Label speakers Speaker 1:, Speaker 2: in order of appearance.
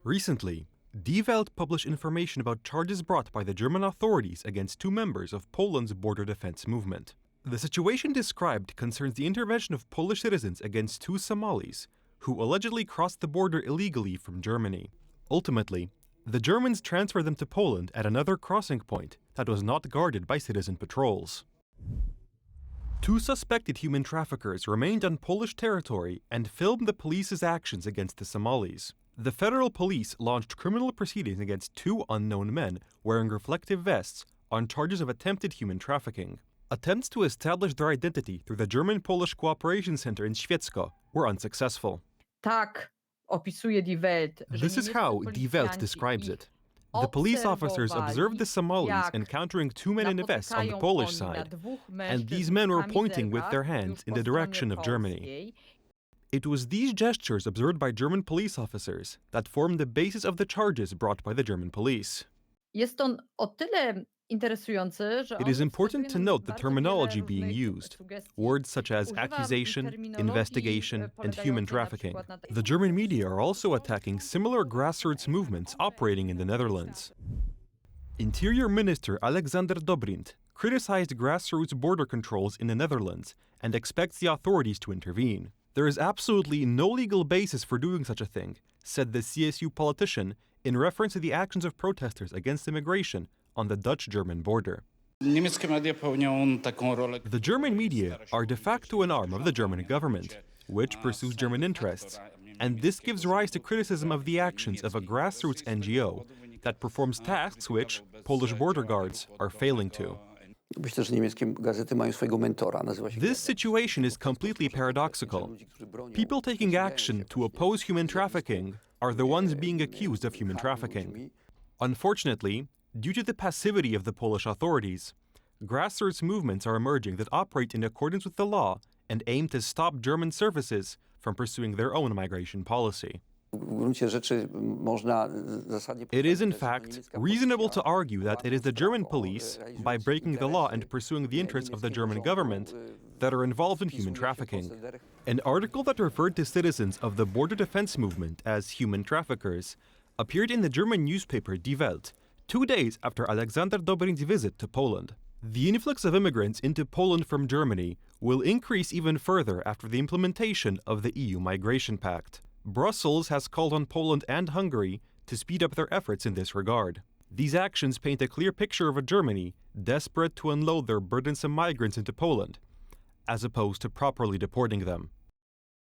Speaker 1: Recently, Die Welt published information about charges brought by the German authorities against two members of Poland's border defense movement. The situation described concerns the intervention of Polish citizens against two Somalis, who allegedly crossed the border illegally from Germany. Ultimately, the Germans transferred them to Poland at another crossing point that was not guarded by citizen patrols. Two suspected human traffickers remained on Polish territory and filmed the police's actions against the Somalis. The federal police launched criminal proceedings against two unknown men wearing reflective vests on charges of attempted human trafficking. Attempts to establish their identity through the German-Polish Cooperation Center in Świecko were unsuccessful. This is how Die Welt describes it. The police officers observed the Somalis encountering two men in vests on the Polish side, and these men were pointing with their hands in the direction of Germany. It was these gestures observed by German police officers that formed the basis of the charges brought by the German police. It is important to note the terminology being used. Words such as accusation, investigation, and human trafficking. The German media are also attacking similar grassroots movements operating in the Netherlands. Interior Minister Alexander Dobrindt criticized grassroots border controls in the Netherlands and expects the authorities to intervene. There is absolutely no legal basis for doing such a thing, said the CSU politician in reference to the actions of protesters against immigration on the Dutch-German border. The German media are de facto an arm of the German government, which pursues German interests, and this gives rise to criticism of the actions of a grassroots NGO that performs tasks which Polish border guards are failing to. This situation is completely paradoxical. People taking action to oppose human trafficking are the ones being accused of human trafficking. Unfortunately, due to the passivity of the Polish authorities, grassroots movements are emerging that operate in accordance with the law and aim to stop German services from pursuing their own migration policy. It is, in fact, reasonable to argue that it is the German police, by breaking the law and pursuing the interests of the German government, that are involved in human trafficking. An article that referred to citizens of the border defense movement as human traffickers appeared in the German newspaper Die Welt 2 days after Alexander Dobrindt's visit to Poland. The influx of immigrants into Poland from Germany will increase even further after the implementation of the EU Migration Pact. Brussels has called on Poland and Hungary to speed up their efforts in this regard. These actions paint a clear picture of a Germany desperate to unload their burdensome migrants into Poland, as opposed to properly deporting them.